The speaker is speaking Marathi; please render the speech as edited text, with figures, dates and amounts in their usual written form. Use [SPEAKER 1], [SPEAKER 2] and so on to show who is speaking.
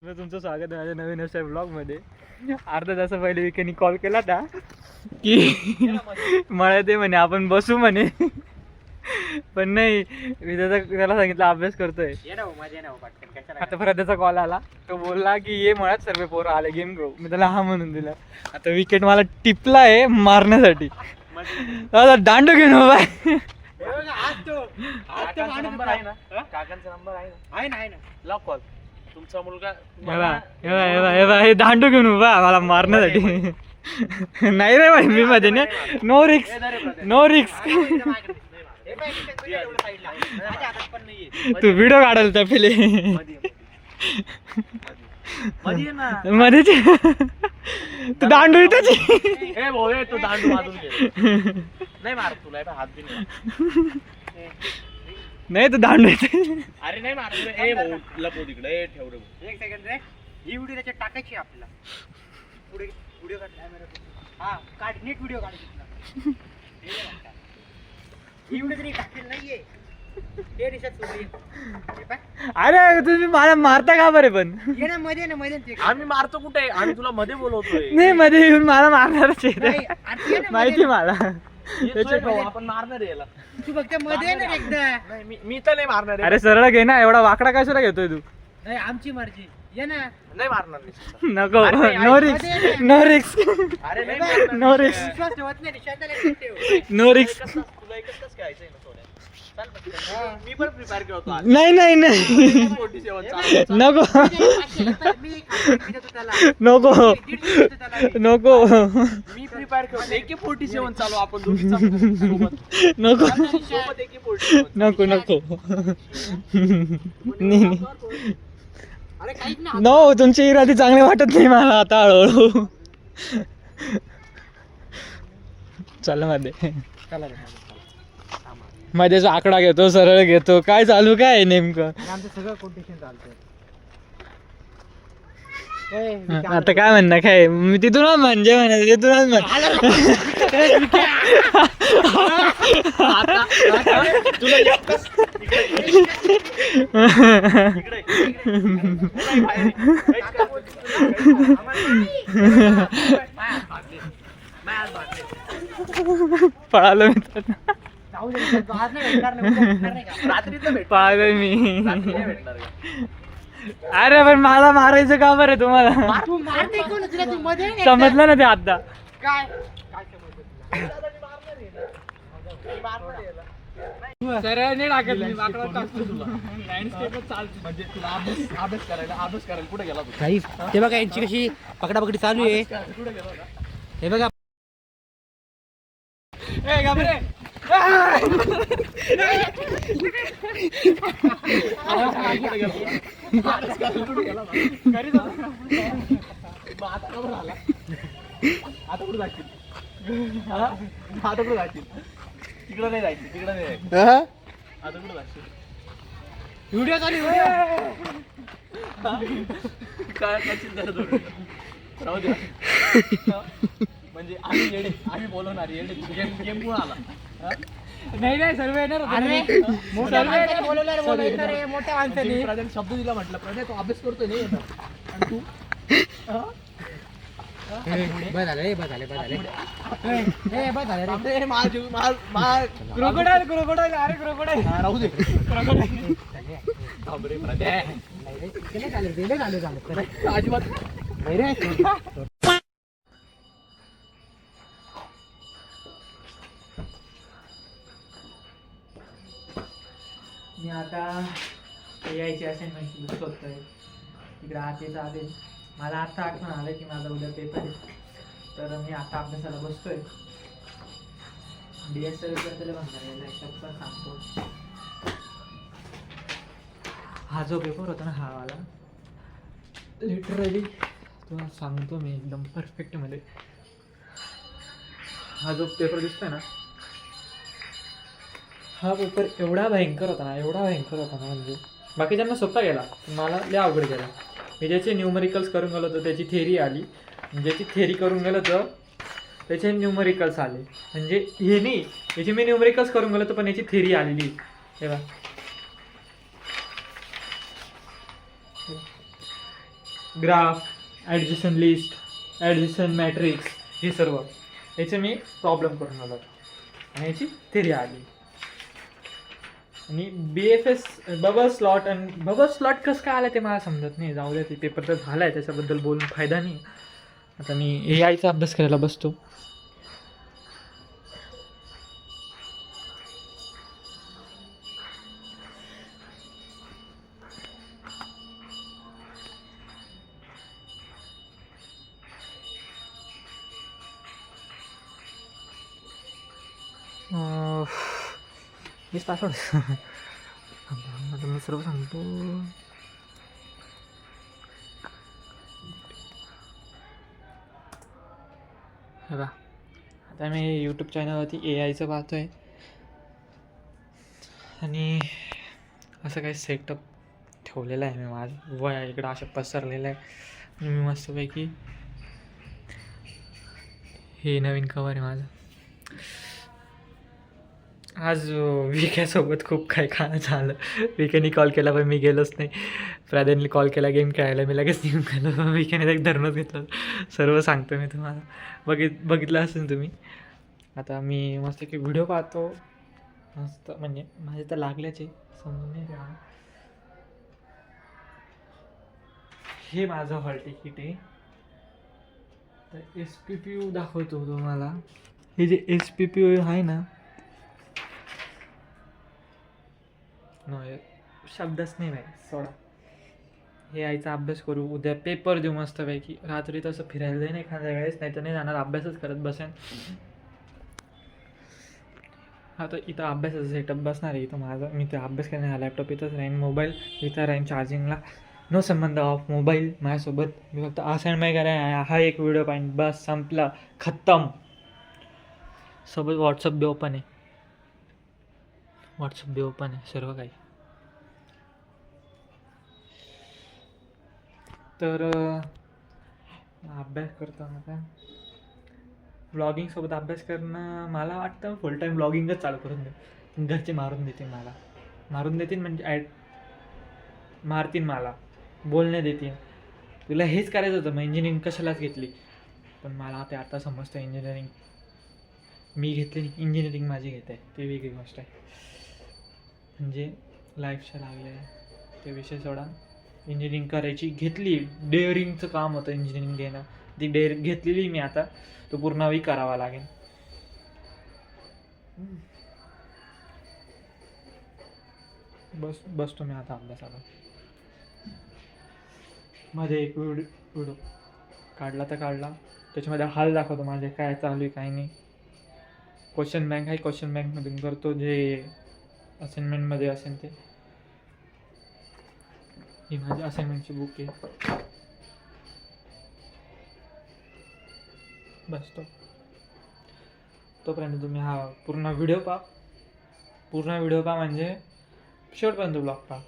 [SPEAKER 1] तुमचं स्वागत आहे माझ्या नवीन व्यवसाय ब्लॉगमध्ये. अर्धा तास पहिले विकेंनी कॉल केला होता की मला ते म्हणे आपण बसू म्हणे, पण नाही मी त्याला सांगितलं अभ्यास करतोय. आता परत त्याचा कॉल आला, तो बोलला की ये मुळात सर्व पोरं आले गेम घेऊ. मी त्याला हा म्हणून दिला. आता विकेट मला टिपला आहे मारण्यासाठी. दांडू घेऊन उभा आहे.
[SPEAKER 2] तुमचा मुलगा
[SPEAKER 1] हे दांडू घेऊन उभा मला मारण्यासाठी. नाही रे भाई, मी मध्ये नाही. नो रिक्स, नो रिक्स. तू व्हिडिओ काढायला त्या पहिले मध्ये तू दांडू येतच
[SPEAKER 2] तो दांडू मारून नाही मारत तुला हात बी
[SPEAKER 1] नाही तू दांडू येते.
[SPEAKER 2] अरे नाही मारत लपो तिकडे ठेव रे.
[SPEAKER 3] एक सेकंड रे, ही व्हिडिओ त्याच्यात टाकायची आपल्याला. पुढे व्हिडिओ काढ, हा काढ, नीट व्हिडिओ काढ. ही व्हिडिओ तरी टाकेल नाहीये. ते रिसर्च सोडली.
[SPEAKER 1] अरे तुम्ही मला मारता का बरे? पण
[SPEAKER 3] ये ना मध्ये ना मध्ये.
[SPEAKER 2] आम्ही मारतो कुठे? आम्ही तुला मध्ये बोलवतोय.
[SPEAKER 1] नाही मध्ये येऊन मला मारणारच आहे
[SPEAKER 3] नाही, आता ये ना
[SPEAKER 1] माहिती
[SPEAKER 3] मध्ये.
[SPEAKER 1] मला.
[SPEAKER 2] आपण मारणार आहे याला.
[SPEAKER 3] तू फक्त मध्ये ये ना एकदा.
[SPEAKER 2] नाही मी तर नाही मारणार आहे.
[SPEAKER 1] अरे सरळ घे ना, एवढा वाकडा कशाला घेतोय तू?
[SPEAKER 3] नाही आमची मर्जी. ये ना.
[SPEAKER 2] नाही मारणार मी.
[SPEAKER 1] नको, नो रिक्स, नो रिक्स,
[SPEAKER 2] अरे नाही
[SPEAKER 1] नो रिक्स,
[SPEAKER 3] विश्वास ठेवत नाही, शांतला ठेव.
[SPEAKER 1] नो रिक्स.
[SPEAKER 2] तुला एकच कसं खेळायचंय ना सोन्या? चाल पटकन. मी पण प्रिपेअर केलं होतो आज.
[SPEAKER 1] नाही नाही नाही
[SPEAKER 2] 47 चाल.
[SPEAKER 1] नको
[SPEAKER 3] मी खाली देतो त्याला.
[SPEAKER 1] नको
[SPEAKER 3] 150 देतो त्याला.
[SPEAKER 1] नको
[SPEAKER 2] मी प्रिपेअर केलं होतं. AK-47 चालू आपण दोघी सोबत.
[SPEAKER 1] नको
[SPEAKER 2] सोबत AK-47.
[SPEAKER 1] नको नको.
[SPEAKER 3] अरे काहीच ना.
[SPEAKER 1] नो, तुमची इरादी चांगली वाटत नाही मला आता हळूहळू. चल मध्ये मध्ये जो आकडा घेतो, सरळ घेतो, काय चालू काय आहे नेमकं?
[SPEAKER 3] आमचं सगळं कॉम्पिटिशन चालतंय.
[SPEAKER 1] आता काय म्हणणं काय? मी तिथूनच म्हणजे म्हणा तिथूनच पळालो मी तर. पळालो मी. अरे पण मला मारायचं का बरं तुम्हाला?
[SPEAKER 3] तू मारते कोण? तुला तू मध्ये ये ना.
[SPEAKER 1] समजलं ना ते आता.
[SPEAKER 3] काय
[SPEAKER 1] सरळ टाकत नाही.
[SPEAKER 2] म्हणजे तुला अभ्यास करायला कुठे गेला तू?
[SPEAKER 3] काही ते बघा यांची कशी पकडापकडी चालू आहे. हे बघा
[SPEAKER 2] आता कुठे जायची? तिकडं नाही जायची. आता कुठे जायची?
[SPEAKER 3] व्हिडिओ चालू
[SPEAKER 2] काय करशील त्याला थोडं? राहू दे. म्हणजे आम्ही बोलवणार गेम कोण आला?
[SPEAKER 1] नाही नाही सर्व येणार.
[SPEAKER 3] अरे मोठ्या माणसाने बोलवलं रे, मोठ्या माणसाने.
[SPEAKER 2] प्रधान शब्द दिला म्हटलं, प्रधान तो अभ्यास करतोय नाही येणार. आणि तू
[SPEAKER 3] बस झालं रे, बस झालं, बस झालं. बस झालं रे.
[SPEAKER 2] अरे
[SPEAKER 1] क्रोकोडाईल क्रोकोडाईल. अरे क्रोकोडाईल.
[SPEAKER 2] राहू दे. अजिबात
[SPEAKER 3] नाही रे.
[SPEAKER 1] मी आता यायची असाइनमेंट शोधतोय. तिकडे आतेच आले. मला आता आठवण आलं की माझा उद्या पेपर आहे, तर मी आता अभ्यासाला बसतोय. DSL बद्दल म्हणणार हिशोब पण सांगतो. हा जो पेपर होता ना, हा वाला लिटरली तुम्हाला सांगतो मी एकदम परफेक्ट मध्ये. हा जो पेपर दिसतोय ना, हा पेपर एवढा भयंकर होता ना, म्हणजे बाकीच्यांना सोपा गेला, मला लय अवघड गेला. मी ज्याचे न्यूमरिकल्स करून गेलो होतो त्याची थेरी आली, ज्याची थेरी करून गेलो तर त्याचे न्यूमरिकल्स आले. म्हणजे हे नाही, याची मी न्यूमरिकल्स करून गेलो होतो पण याची थेरी आलेली. हे बघा ग्राफ, ॲडजशन लिस्ट, ॲडजशन मॅट्रिक्स, हे सर्व याचे मी प्रॉब्लेम करून आलो आणि याची थिअरी आली. आणि BFS बबल स्लॉट, आणि बबल स्लॉट कसं काय आलं ते मला समजत नाही. जाऊ द्या, ते पेपर तर झाला आहे, त्याच्याबद्दल बोलून फायदा नाही. आता मी AIचा अभ्यास करायला बसतो. मीच पासवर्ड आता मी सर्व सांगतो. हे बघा, आता मी यूट्यूब चॅनलवरती AIचं पाहतो आहे आणि असं काही सेटअप ठेवलेलं आहे मी माझं. वय इकडं असं पसरलेलं आहे आणि मी मस्तपैकी हे नवीन कवर आहे माझं. आज विक्यासोबत खूप काही खाणं झालं. विक्याने कॉल केला पण मी गेलोच नाही. प्राध्याने कॉल केला गेम खेळायला, मी लगेच निघून गेलो. विक्याने एक धरणच घेतलं. सर्व सांगतो मी तुम्हाला, बघितलं असेल तुम्ही. आता मी मस्त की व्हिडिओ पाहतो मस्त, म्हणजे माझे तर लागल्याचे समजून नाही द्या. हे माझं हॉल तिकीट आहे. तर SPPU दाखवतो तुम्हाला. हे जे SPPU आहे ना, शब्दच नाही भाई, सोडा. हे यायचा अभ्यास करू, उद्या पेपर देऊ मस्तपैकी. रात्री तसं फिरायला जाईन एखाद्या वेळेस, नाही तर नाही जाणार, अभ्यासच करत बसेन. आता इथं अभ्यासाचा सेटअप बसणार आहे इथं माझं. मी ते अभ्यास करणे, हा लॅपटॉप इथंच राहीन, मोबाईल इथं राहीन चार्जिंगला. नो संबंध ऑफ मोबाईल माझ्यासोबत. मी फक्त असाइनमेंट करायला, हा एक व्हिडिओ पाहिजे, बस संपला, खत्तम. सोबत व्हॉट्सअप बी ओपन आहे, व्हॉट्सअप बी ओपन आहे, सर्व काही. तर अभ्यास करताना काय व्लॉगिंगसोबत अभ्यास करणं, मला वाटतं फुल टाईम व्लॉगिंगच चालू करून दे. घरचे मारून देतील मला, मारून देतील म्हणजे मारतील मला, बोलणे देतील. तुला हेच करायचं होतं, मग इंजिनिअरिंग कशालाच घेतली. पण मला ते आता समजतं, इंजिनिअरिंग मी घेतली, इंजिनिअरिंग माझी घेत आहे, ते वेगळी गोष्ट आहे. म्हणजे लाईफच्या लागले ते विषय सोडा. इंजिनिअरिंग करायची घेतली, डेअरिंगचं काम होतं इंजिनिअरिंग घेणं. ती घेतलेली मी, आता तो पूर्णही करावा लागेल. बसतो मी आता अभ्यासाला. मध्ये एक व्हिडिओ काढला तर काढला, त्याच्यामध्ये हाल दाखवतो माझे काय चालू आहे काय नाही. क्वेश्चन बँक आहे, क्वेश्चन बँकमधून करतो जे असाइनमेंटमध्ये असेल ते. ही माझी असाइनमेंटची बुक आहे. बस तोपर्यंत तुम्ही हा पूर्ण व्हिडिओ पहा. म्हणजे शेवटपर्यंत ब्लॉग पहा.